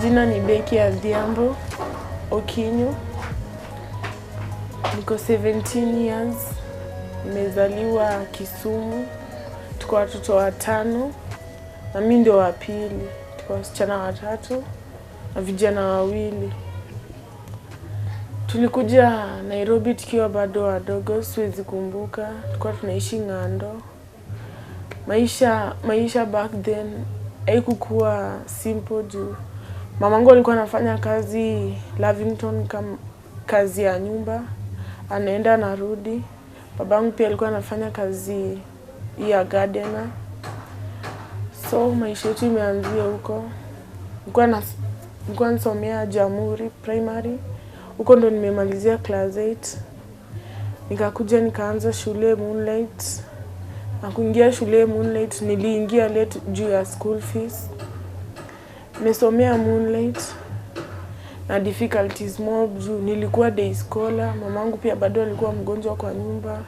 Majina ni Becky Adhiambo Okinyo. Niko 17 years. Nimezaliwa Kisumu. Tuko watoto 5 na mimi ndio wa pili. Tuko wasichana 3 na vijana 2. Tulikuja Nairobi tukiwa bado wadogo, siwezi kumbuka. Tulikuwa tunaishi Ng'ando. Maisha back then haikuwa simple juu mamangu alikuwa anafanya kazi Lavington kama kazi ya nyumba, anaenda narudi. Babangu pia alikuwa anafanya kazi ya gardener. So maisha yetu imeanzia huko. Nilikuwa nasomea Jamhuri Primary. Huko ndo nimemalizia class 8. Nikakuja nikaanza shule Moonlight. Na kuingia shule Moonlight niliingia late juu ya school fees. Nimesomea Moonlight na difficulties mob juu nilikuwa day scholar. Mamangu pia bado alikuwa mgonjwa kwa nyumba.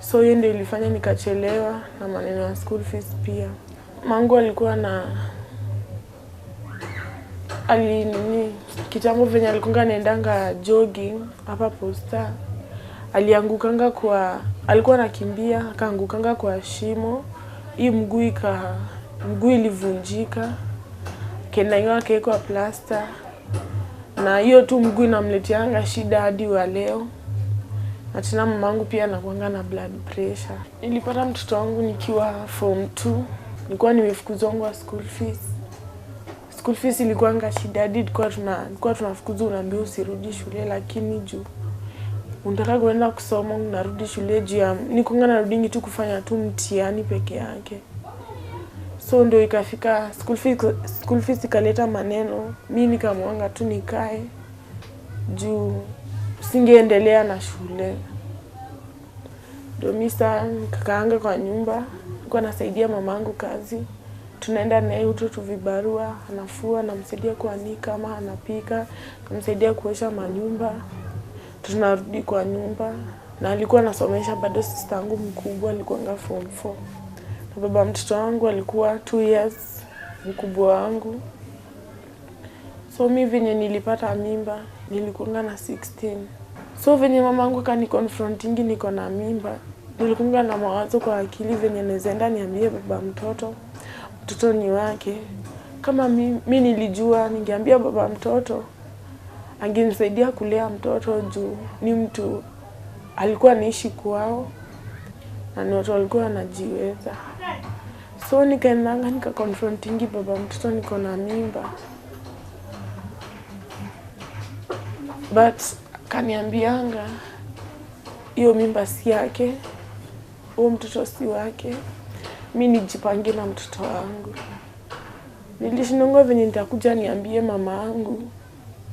So hiyo ndio ilifanya nikachelewa na maneno ya school fees pia. Mamangu alikuwa na kitambo venye alikuwa anaendanga jogging hapa Posta. Alikuwa anakimbia akaangukanga kwa shimo. Hii mguu ilivunjika. Kenda hiyo akawekwa plaster. Na hiyo tu mguu inamleteanga shida hadi wa leo. Na tena mamangu pia anakuanga na blood pressure. Nilipata mtoto wangu nikiwa form 2. Nilikuwa nimefukuzwa school fees. School fees ilikuanga shida hadi tulikuwa tunafukuzwa, unaambiwa usirudi shule, lakini juu unataka kwenda kusoma unarudi shule juu ya nilikuwa narudi tu kufanya tu mtihani peke yake. So ndio ikafika school fees ikaleta maneno. Mimi nikamwanga tu nikae juu singeendelea na shule. Ndio mimi nikakaanga kwa nyumba, nilikuwa nasaidia mamangu kazi. Tunaenda naye utoto vibarua, anafua, namsaidia kuanika ama anapika, namsaidia kuosha manyumba. Tunarudi kwa nyumba. Na alikuwa anasomesha bado sister yangu mkubwa, alikuwa form 4. Na baba mtoto wangu alikuwa 2 years mkubwa wangu. So mimi venye nilipata mimba nilikuwa na 16. So venye mamangu akaniconfrontingi niko na mimba, nilikuwa na mawazo kwa akili venye naenda niambie baba mtoto ni wake. Kama mimi nilijua ningeambia baba mtoto, angenisaidia kulea mtoto juu ni mtu alikuwa anaishi kwao na ni watu walikuwa wanajiweza. So nikaendanga nikaconfrontingi baba mtoto niko na mimba. But kaniambianga hiyo mimba si yake, huo mtoto si wake. Mimi nijipange na mtoto wangu. Nilishinongo venye nitakuja niambie mama yangu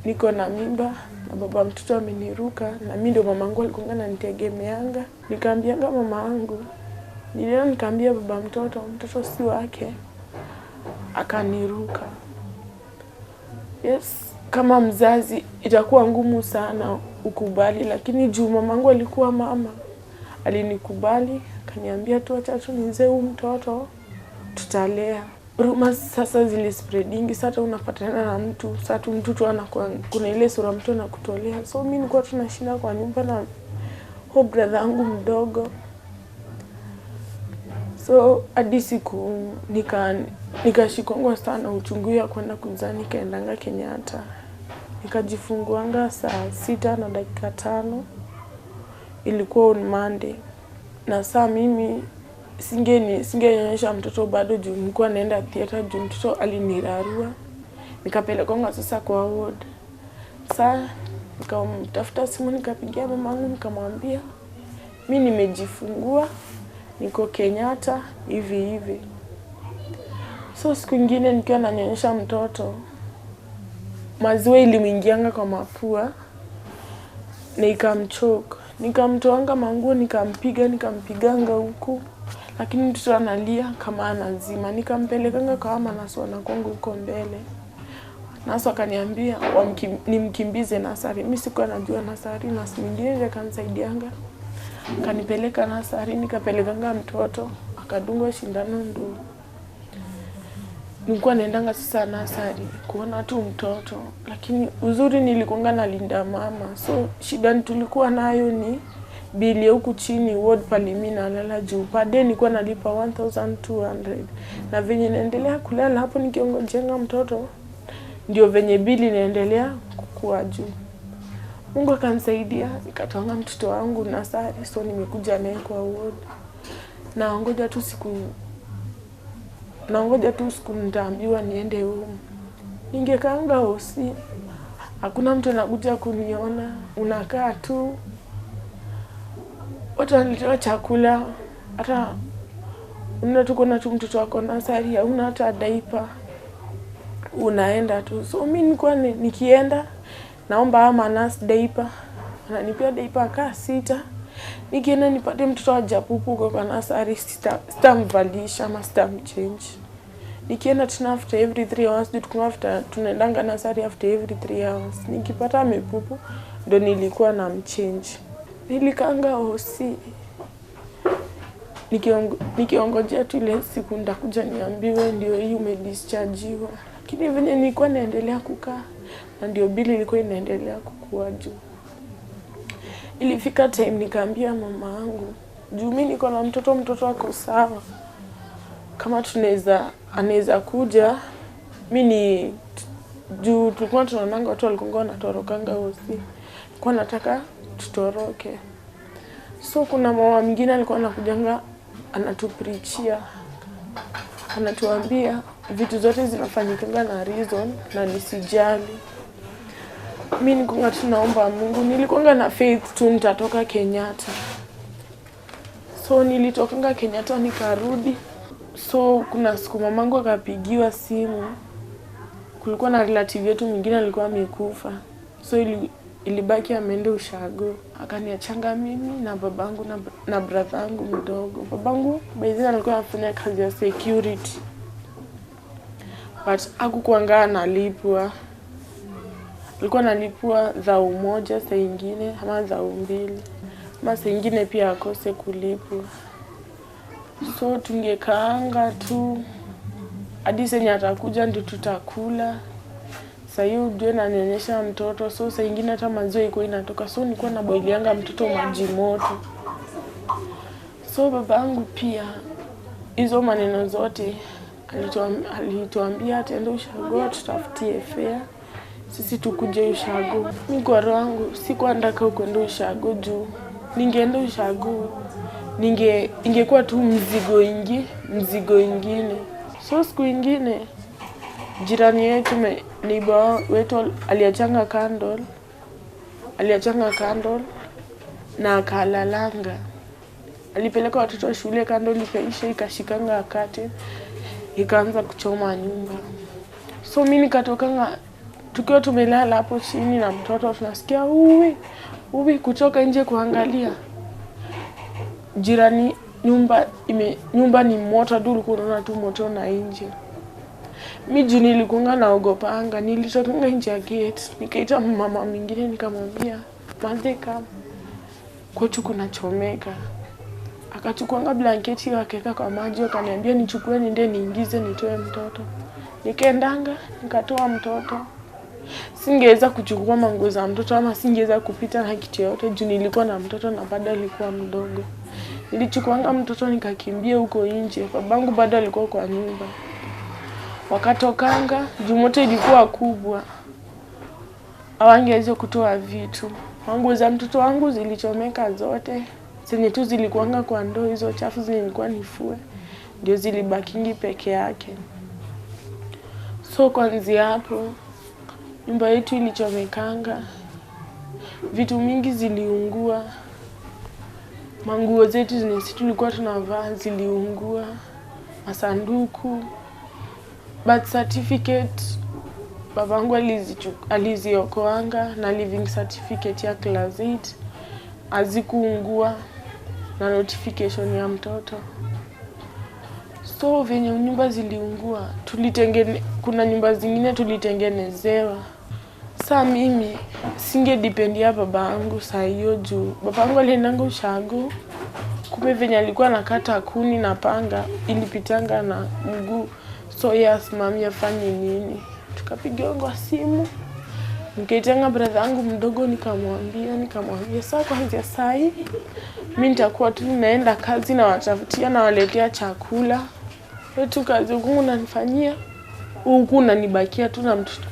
niko na mimba na baba mtoto ameniruka, na mimi ndio mamangu alikuwa ananitegemeanga. Nikaambianga mama yangu, nilienda nikaambia baba mtoto si wake, akaniruka. Yes, kama mzazi itakuwa ngumu sana ukubali, lakini juu mamangu alikuwa mama, alinikubali, akaniambia tu acha tu nizee huyu mtoto tutalea. Rumors sasa zilispreadingi, sasa unapatana na mtu, sasa mtu tu anakuwa kuna ile sura mtu anakutolea. So mimi nilikuwa tunashinda kwa nyumba na huyo brother yangu mdogo. So hadi siku nikashikongwa sana uchungu ya kwenda kuzaa, nikaendanga Kenyatta. Nikajifunguanga saa 6:05. Ilikuwa on Monday. Na saa mimi singenyonyesha mtoto bado juu nilikuwa naenda theater juu mtoto alinirarua. Nikapelekonga sasa kwa ward. Saa nikamtafuta simu, nikapigia mamangu nikamwambia mimi nimejifungua, niko Kenyatta hivi. So siku nyingine nikiwa nanyonyesha mtoto, maziwa ilimuingianga kwa mapua na ikamchoke. Nikamtoanga manguo, nikampiganga huku, lakini mtoto analia kama anazima. Nikampelekanga kwa mama Naso na Kongo huko mbele. Naso akaniambia nimkimbize nasari. Mimi sikuwa najua nasari, na mwingine akanisaidianga. Kanipeleka nasari, nikapelekanga mtoto, akadungwa shindano ndo nilikuwa naendanga sasa nasari kuona tu mtoto, lakini uzuri nilikuanga nalinda mama. So shida tulikuwa nayo ni bili huku chini ward pale mimi nalala juu. Pade nilikuwa nalipa 1200 na venye naendelea kulala hapo nikiongojenga mtoto ndio venye bili inaendelea kukua juu. Mungu akanisaidia nikatoanga mtoto wangu nasari, so nimekuja naye kwa ward. Naongoja tu siku nitaambiwa niende home. Ningekaanga hosi, hakuna mtu anakuja kuniona, unakaa tu. Watu wanaletewa chakula, hata tuko na mtoto wako nasari, hauna hata diaper, unaenda tu. So mimi nilikuwa nikienda naomba ama nurse diaper, ananipea diaper kaa 6. Nikienda nipate mtoto hajapupu kwa nasari, sitamvalisha ama sitamchange. Nikienda tena after every 3 hours, tunaendanga nasari after every 3 hours. Nikipata amepupu ndo nilikuwa na mchange. Nilikanga hosi, nikiongojea tu ile siku ndakuja niambiwe ndio hii umedischargiwa. Lakini venye nilikuwa naendelea kukaa na ndio bili ilikuwa inaendelea kukua juu. Ilifika time nikaambia mama yangu, juu mimi niko na mtoto wako sawa, kama anaweza kuja. Mimi juu tulikuwa tunaonanga watu walikuwa wanatorokanga hosi, kwa nataka tutoroke. So kuna mama mwingine alikuwa anakujanga anatupreachia, anatuambia vitu zote zinafanyika na reason na nisijali. Mimi nilikuwa tunaomba Mungu, nilikuwa na faith tu nitatoka Kenyatta. So nilitokanga Kenyatta nikarudi. So kuna siku mamangu akapigiwa simu, kulikuwa na relative yetu mwingine alikuwa amekufa. So ilibaki ameenda ushago. Akaniachanga mimi na babangu na brother yangu mdogo. Babangu baadhi alikuwa anafanya kazi ya security, but hakukuanga analipwa. Alikuwa analipwa dhao moja saa nyingine ama dhao 2, ama saa nyingine pia akose kulipwa. So tungekaanga tu hadi senye atakuja ndio tutakula. Sasa hiyo ndio nanyonyesha mtoto, so saa nyingine hata maziwa iko inatoka. So nilikuwa na boilianga mtoto maji moto. So babangu pia hizo maneno zote alituambia ataenda ushago, tutafutie fare sisi tukuje ushago. Mimi kwa roho yangu sikuwa nataka kwenda ushago juu ningeenda ushago ingekuwa tu mzigo ingine. So siku ingine jirani yetu neighbor wetu aliachanga candle na akalalanga. Alipeleka watoto shule, candle ikaisha, ikashikanga akate, ikaanza kuchoma nyumba. So mimi nikatokanga, tukiwa tumelala hapo chini na mtoto tunasikia uwi kutoka nje kuangalia. Jirani nyumba ni moto, ulikuwa unaona tu moto na nje. Mimi juu nilikuwa naogopanga, nilitokanga nje ya gate, nikaita mama mwingine nikamwambia, "Mande kama kwetu kuna chomeka." Akachukuanga blanketi akaweka kwa maji, akaniambia nichukue niende niingize nitoe mtoto. Nikaendanga nikatoa mtoto. Singeweza kuchukua manguo za mtoto ama singeweza kupita na kitu yote juu nilikuwa na mtoto na bado alikuwa mdogo. Nilichukuanga mtoto nikakimbia huko nje. Babangu bado alikuwa kwa nyumba. Wakatokanga, juu moto ilikuwa kubwa. Hawangeweza kutoa vitu. Manguo za mtoto wangu zilichomeka zote. Zenye tu zilikuanga kwa ndoo, hizo chafu zilikuwa nifue, ndio zilibakingi peke yake. So kuanzia hapo nyumba yetu ilichomekanga, vitu mingi ziliungua. Manguo zetu zenye sisi tulikuwa tunavaa ziliungua, masanduku, birth certificate babangu aliziokoanga na living certificate ya class 8 hazikuungua na notification ya mtoto. So venye nyumba ziliungua, kuna nyumba zingine tulitengenezewa. Sasa mimi singedependia babangu saa hiyo juu babangu aliendanga ushago. Kumbe venye alikuwa anakata kuni na panga ilipitanga na mguu. So yes, mami afanye nini? Tukapigiwa simu. Nikaitanga brother yangu mdogo nikamwambia sasa kwanza saa hii mimi nitakuwa tu naenda kazi na watafutia na waletea chakula. Wetu kazi huku unanifanyia huku unanibakia tu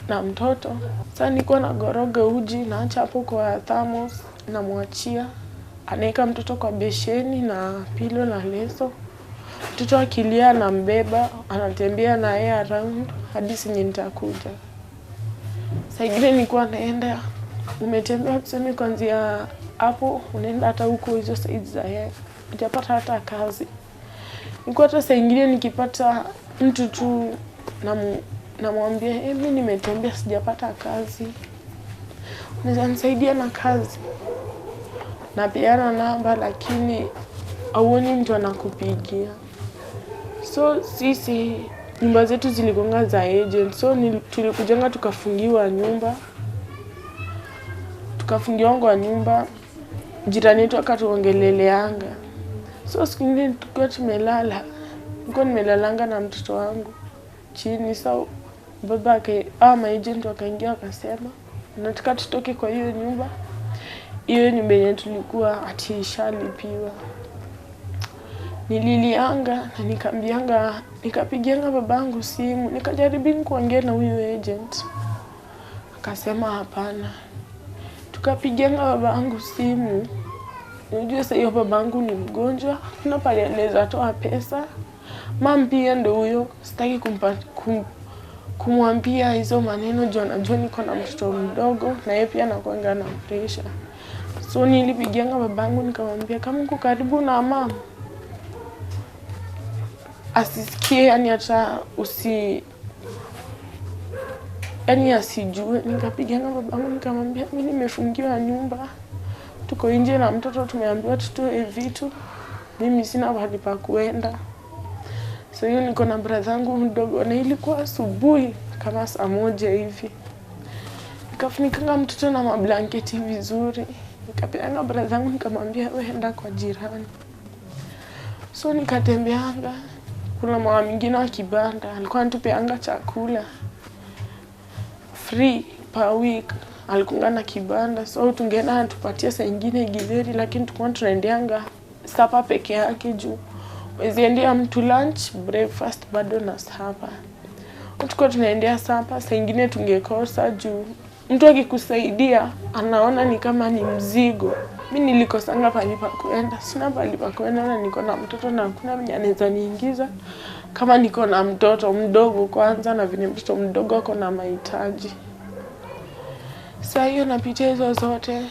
na mtoto. Sasa niko na goroga uji naacha hapo kwa thermos namwachia. Anaeka mtoto kwa besheni na pilo na leso. Mtoto akilia anambeba, anatembea na yeye around hadi sinye nitakuja. Saa ingine nilikuwa naenda umetembea tuseme kuanzia hapo unaenda hata huko hizo side za yeye. Hujapata hata kazi. Nilikuwa hata saa ingine nikipata mtu tu namwambia mimi nimetembea sijapata kazi. Unaweza nisaidia na kazi? Napeana namba lakini hauoni mtu anakupigia. So sisi nyumba zetu ziligonga za agent. So tulikujenga tukafungiwa nyumba. Tukafungiwa nyumba. Jirani yetu akatuongeleleanga. So siku nyingine tulikuwa tumelala. Nilikuwa nimelalanga na mtoto wangu chini. So babake agent wakaingia wakasema nataka tutoke kwa hiyo nyumba. Hiyo nyumba yenye tulikuwa ati ishalipiwa. Nililianga na nikapigianga babangu simu, nikajaribu kuongea na huyo agent. Akasema hapana. Tukapigianga babangu simu. Unajua sasa hiyo babangu ni mgonjwa, kuna pale anaweza toa pesa. Mama pia ndio huyo, sitaki kumwambia hizo maneno juu anajua niko na mtoto mdogo na yeye pia anakuanga na pressure. So nilipigianga babangu nikamwambia kama uko karibu na mama asisikie yani hata yani asijue. Nikapigianga babangu nikamwambia mimi nimefungiwa nyumba. Tuko nje na mtoto tumeambiwa tutoe vitu. Mimi sina mahali pa kuenda. So hiyo niko na brother yangu mdogo na ilikuwa asubuhi kama saa 1 hivi. Nikafunikanga mtoto na mablanketi vizuri. Nikapeana brother yangu nikamwambia wewe enda kwa jirani. So nikatembeanga. Kuna mama mwingine wa kibanda alikuwa anatupeanga chakula free per week. Alikuwa na kibanda so tungeenda anatupatia saa nyingine githeri lakini tulikuwa tunaendeanga supper peke yake juu. Weziendea mtu lunch, breakfast bado na supper. Tulikuwa tunaendea supper saa nyingine tungekosa juu mtu akikusaidia anaona ni kama ni mzigo. Mimi nilikosanga pale pa kuenda, sina pale pa kuenda na niko na mtoto na hakuna mwenye anaweza niingiza kama niko na mtoto mdogo kwanza na vile mtoto mdogo ako na mahitaji. Sasa hiyo napitia hizo zote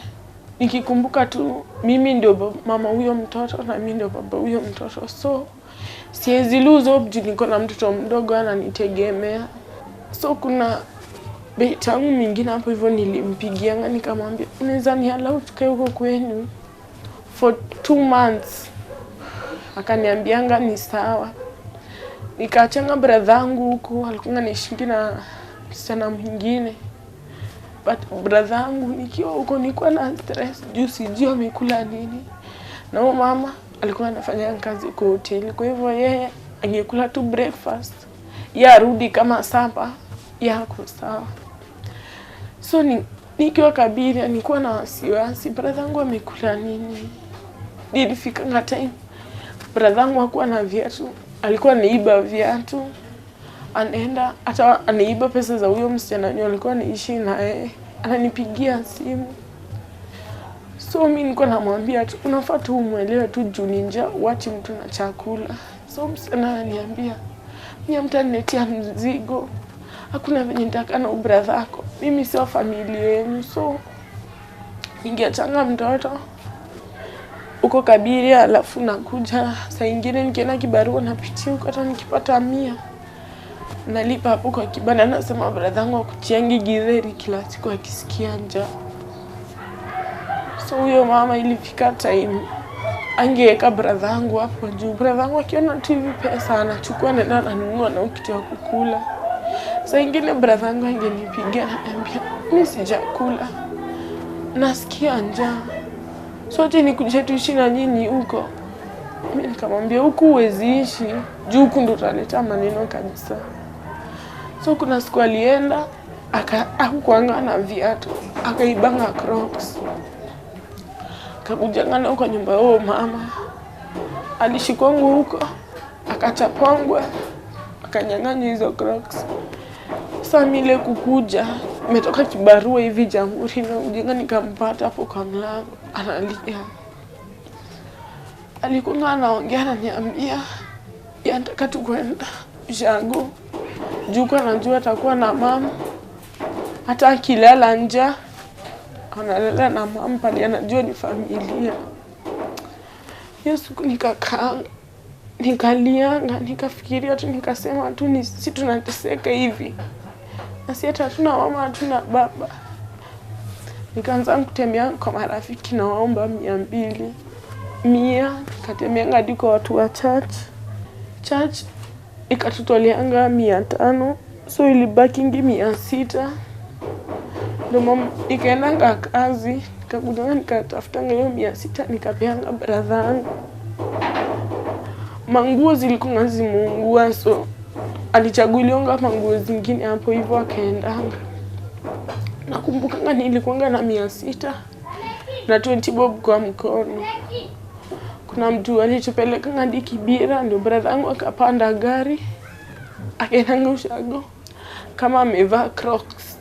nikikumbuka tu mimi ndio mama huyo mtoto na mimi ndio baba huyo mtoto. So siwezi lose hope juu niko na mtoto mdogo ananitegemea. So kuna tangu mwingine hapo hivyo nilimpigianga nikamwambia unaweza niallow tukae huko kwenu for 2 months. Akaniambianga ni sawa. Nikaachanga brother yangu huko alikuwa anaishi na msichana mwingine. But brother yangu nikiwa huko nilikuwa na stress juu sijui amekula nini. Na huyo mama alikuwa anafanya kazi kwa hoteli. Kwa hivyo yeye angekula tu breakfast. Yeye arudi kama sapa yako sawa. So nikiwa Kabiria nilikuwa na wasiwasi brother yangu amekula nini. Nilifika na time brother yangu hakuwa na viatu, alikuwa anaiba viatu. Anaenda hata anaiba pesa za huyo msichana alikuwa anaishi na yeye. Ananipigia simu. So mimi nilikuwa namwambia tu unafaa tu umuelewe tu juu ninja wachi mtu na chakula. So msichana ananiambia mimi mtaniletea mzigo. Hakuna venye nitaka na brother yako. Mimi sio familia yenu. So ningeachanga mtoto uko Kabiria alafu nakuja saa nyingine nikienda kibarua napitia huko hata nikipata 100 nalipa hapo kwa kibanda. Nasema brother yangu akuchiangi githeri kila siku akisikia njaa. So huyo mama ilifika time angeweka brother yangu hapo juu. Brother yangu akiona tu hivi pesa anachukua na ananunua na kitu ya kukula. Saa nyingine brother yangu angenipigia ananiambia mimi sijakula, nasikia njaa. So ati nikuje tuishi na nyinyi huko. Mimi nikamwambia huku huwezi ishi, juu huku ndo utaleta maneno kabisa. So kuna siku alienda hakuanga na viatu, akaibanga Crocs. Kakujanga huko nyumba yao mama. Alishikwangu huko, akachapangwa, akanyang'anywa hizo Crocs. Sasa mile kukuja, nimetoka kibarua hivi Jamhuri na ujinga nikampata hapo kwa mlango, analia. Alikuwa anaongea ananiambia, "Nataka tu kwenda Ushago." Juko anajua atakuwa na mama. Hata akilala njaa, analala na mama pale, anajua ni familia. Yesu nikakaa, nikalianga, nikafikiria tu, nikasema tu ni sisi tunateseka hivi. Na si hata hatuna mama, hatuna baba. Nikaanza kutembea kwa marafiki na waomba 200. 100 katembea hadi kwa watu wa church ikatutoleanga 500, so ilibaki 600. Ndio mama ikaenda kazi, nikakuja nikatafuta hiyo 600 nikapeanga brother yangu. Manguo zilikuwa zimeungua, so alichaguliwa manguo zingine hapo hivyo akaendanga. Nakumbuka nilikuwa na 600 na 20 bob kwa mkono. Kuna mtu alitupeleka hadi Kibira, ndio brother yangu akapanda gari akaenda Ushago kama amevaa Crocs,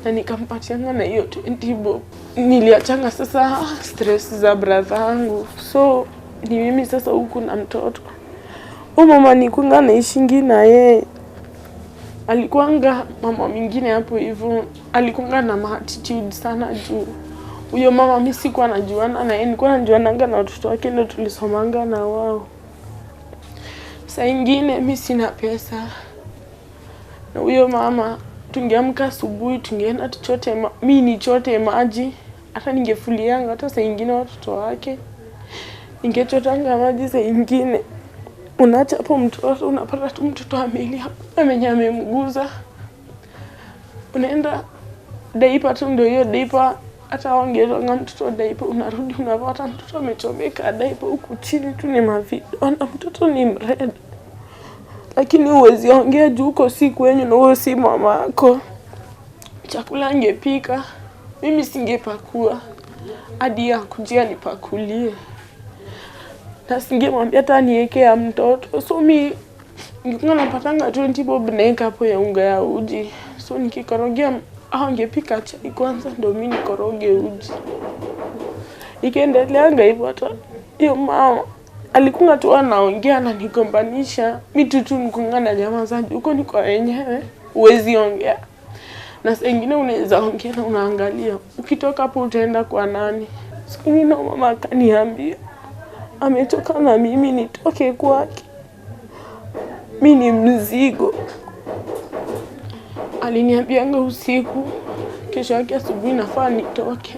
na nikampatia na hiyo 20 bob. Niliachanga sasa stress za brother yangu, so ni mimi sasa huku na mtoto. Mama nilikuwa naishingi na yeye, alikuanga mama mwingine hapo hivyo, alikuanga na attitude sana juu. Huyo mama mimi sikuwa najuana na yeye, nilikuwa najuana na watoto wake, ndio tulisomanga na wao. Saa nyingine mimi sina pesa, na huyo mama tungeamka asubuhi tungeenda tuchote, mimi nichote maji, hata ningefulianga hata saa nyingine watoto wake. Ningechotanga maji saa nyingine. Unaacha hapo mtoto, unapata tu mtoto amelia, amemguza. Unaenda daipa tu, ndio hiyo daipa, hata wangeonga mtoto daipa, unarudi unapata mtoto amechomeka daipa huku chini tu ni mavido, na mtoto ni mred. Lakini huwezi ongea juu uko si kwenyu na wewe si mama yako. Chakula angepika, mimi singepakua, hadi akujia nipakulie. Na singemwambia hata niwekea mtoto. So mimi nilikuwa napatanga 20 bob naeka hapo ya unga ya uji. So nikikorogea angepika chai kwanza ndio mimi nikoroge uji. Ikaendeleanga hivyo. Hata hiyo mama alikuwa tu anaongea na nigombanisha. Mimi tu nilikuwa na nyamaza huko ni kwa wenyewe. Huwezi ongea. Na saa nyingine unaweza ongea na unaangalia. Ukitoka hapo utaenda kwa nani? Siku nyingine mama akaniambia ametoka na mimi nitoke kwake, mimi ni mzigo. Aliniambianga usiku, kesho yake asubuhi nafaa nitoke.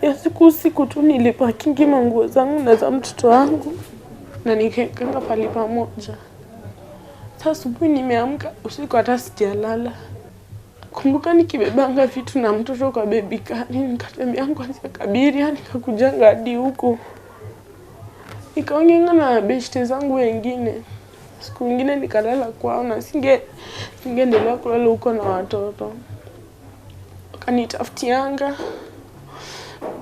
Ya usiku tu nilipakingi manguo zangu na za mtoto wangu na nikaekanga pale pamoja. Sasa asubuhi nimeamka, usiku hata sijalala. Kumbuka nikibebanga vitu na mtoto kwa baby car, nikatembea kuanzia Kabiria nikakujanga hadi huko. Nikaongea na beshte zangu wengine. Siku nyingine nikalala kwao na singeendelea kulala huko na watoto. Wakanitafutianga.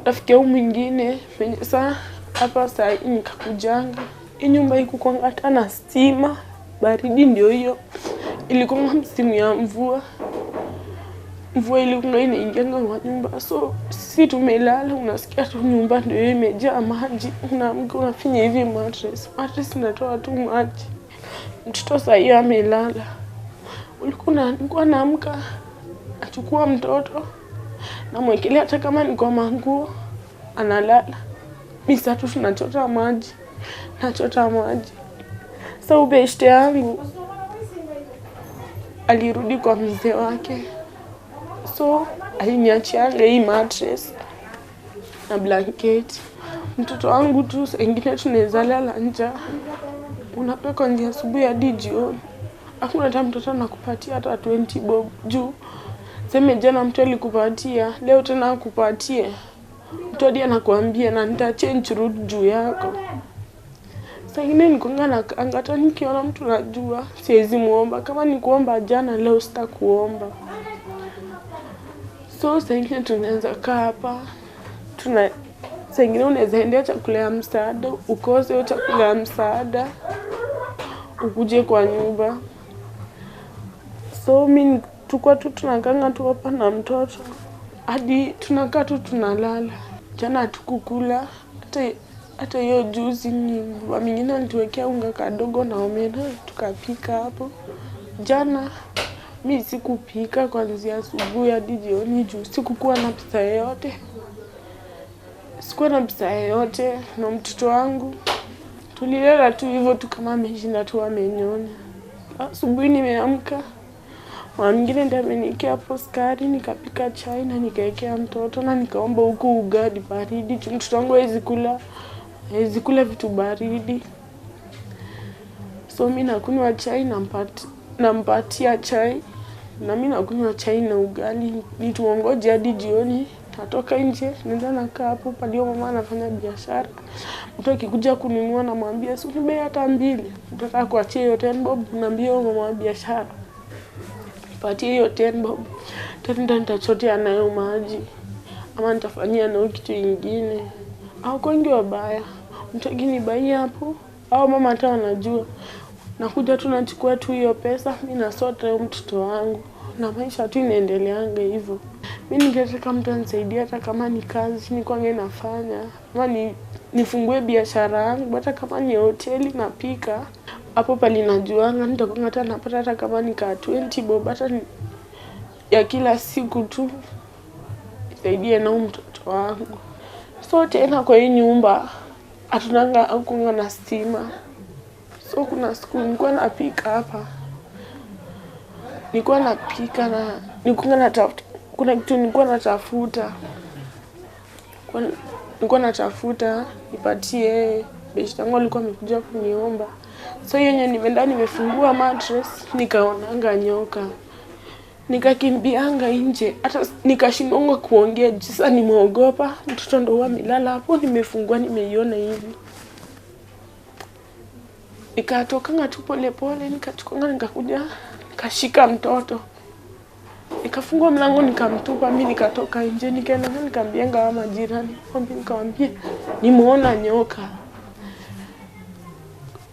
Rafiki yangu mwingine saa hapa saa nikakujanga. Hii nyumba iko hata na stima, baridi ndio hiyo. Ilikuwa msimu ya mvua. Mvua ilikuwa inaingianga kwa nyumba, so sisi tumelala, unasikia tu nyumba ndio imejaa maji. Unaamka unafinya hivi mattress inatoa tu maji. Mtoto sasa amelala. Nilikuwa naamka achukua mtoto na mwekelea hata kama ni kwa manguo analala. Mimi sasa tu tunachota maji. Sasa ubeshte yangu alirudi kwa mzee wake. So aliniachianga hii mattress na blanket. Mtoto wangu tu ingine tunaweza lala nje. Unapewa kuanzia asubuhi hadi jioni. Hakuna hata mtoto anakupatia hata 20 bob juu. Sema jana mtu alikupatia, leo tena akupatie. Mtu hadi anakuambia na nita change route juu yako. Saa ingine nikonga na hata nikiona mtu najua siwezi muomba. Kama ni kuomba jana, leo sitakuomba. So saa ingine tunaweza kaa hapa. Saa ingine unaweza endea chakula ya msaada, ukose hiyo chakula ya msaada, ukuje kwa nyumba. So mimi tukua tu tunakanga tu hapa na mtoto. Hadi tunakaa tu tunalala. Jana hatukukula. Hata hiyo juzi ni mingine alituwekea unga kadogo na omena tukapika hapo. Jana mimi sikupika kuanzia asubuhi hadi jioni juu sikukuwa na pesa yoyote. Sikuwa na pesa yoyote na mtoto wangu. Tulilala tu hivyo tu kama ameshinda tu amenyonya. Asubuhi nimeamka. Mwingine ndiye ameniwekea hapo sukari, nikapika chai na nikaekea mtoto na nikaomba huku ugali baridi. Mtoto wangu hawezi kula vitu baridi. So mimi nakunywa chai nampatia chai. Na mimi nakunywa chai na ugali. Nituongoje hadi jioni. Natoka nje, nenda nakaa hapo pale mama anafanya biashara. Mtu akikuja kununua namwambia usinibe hata 2. Nataka kuachia hiyo 10 bob, naambia mama wa biashara. Patie hiyo 10 bob. Tena nitachotea nayo maji. Ama nitafanyia nayo kitu kingine. Au kwengi wabaya. Mtu akinibai hapo au mama hata anajua. Nakuja tu nachukua tu hiyo pesa, mimi nasota mtoto wangu. Na maisha tu inaendeleanga hivyo. Mimi ningetaka mtu anisaidie hata kama ni kazi nilikuwa nafanya. Ama nifungue biashara yangu hata kama ni hoteli napika. Hapo pale najuanga nitakuwa hata napata hata kama ni 20 bob hata ya kila siku tu. Nisaidie na mtoto wangu. So tena kwa hii nyumba hakunanga na stima. So kuna siku nilikuwa napika hapa. Nilikuwa napika na kuna kitu nilikuwa natafuta. Nilikuwa natafuta nipatie beshte yangu alikuwa amekuja kuniomba. So hiyo nimeenda nimefungua mattress nikaonanga nyoka. Nikakimbianga nje hata nikashindwa kuongea sasa nimeogopa. Mtoto ndo amelala hapo nimefungua nimeiona hivi. Nikatokanga tu pole nikachukua nikakuja nikashika mtoto. Nikafungua mlango nikamtupa mimi nikatoka nje nikaenda nikambianga wa majirani. Nikamwambia nimeona nyoka.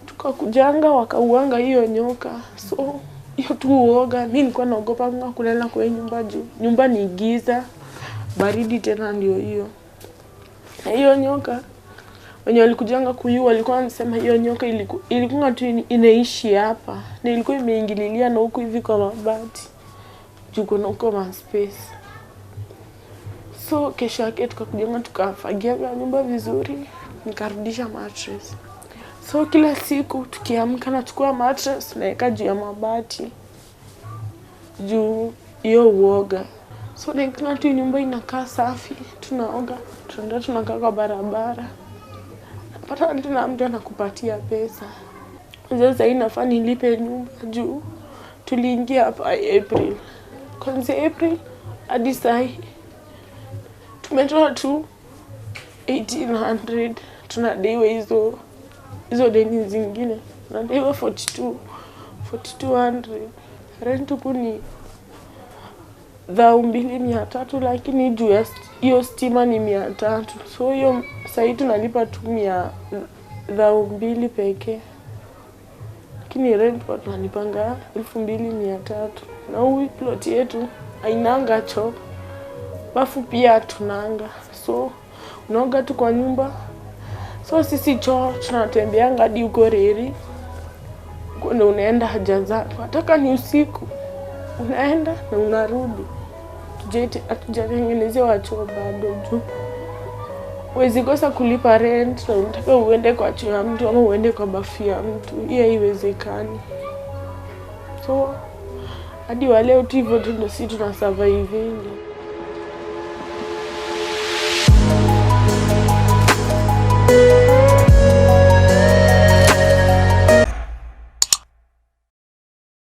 Tukakujanga wakauanga hiyo nyoka. So hiyo tu uoga mimi nilikuwa naogopa kulala kwa nyumba juu. Nyumba ni giza. Baridi tena ndio hiyo. Na hiyo nyoka wenye walikujanga kuyu walikuwa wanasema hiyo nyoka ilikuwa tu inaishi hapa. Na ilikuwa imeingililia na huko hivi kwa mabati. Juu kuna huko ma space. So kesho yake tukakujanga tukafagia nyumba vizuri, nikarudisha mattress. So kila siku tukiamka nachukua mattress naeka juu ya mabati. Juu hiyo uoga. So nikana tu nyumba inakaa safi, tunaoga, tunakaa kwa barabara. Napata mtu anakupatia pesa. Sasa inafaa nilipe nyumba juu tuliingia hapa April. Kwanza April hadi sai tumetoa tu 1800 tunadaiwa hizo deni zingine. Tunadaiwa 4200. Rent kuni 2300 lakini juu ya hiyo stima ni 300. So hiyo sasa tunalipa tu 200 pekee. Lakini rent kwa tunalipanga 2300. Na hii plot yetu hainanga choo. Bafu pia tunanga. So unaoga tu kwa nyumba. So sisi choo tunatembeanga hadi uko reri. Kwani unaenda haja zako. Hata ni usiku unaenda na unarudi. Hatujatengenezewa choo bado juu. Huwezi kosa kulipa rent na unataka uende kwa choo ya mtu ama uende kwa bafu ya mtu. Hiyo haiwezekani. So hadi wa leo tu hivyo ndio sisi tuna survive.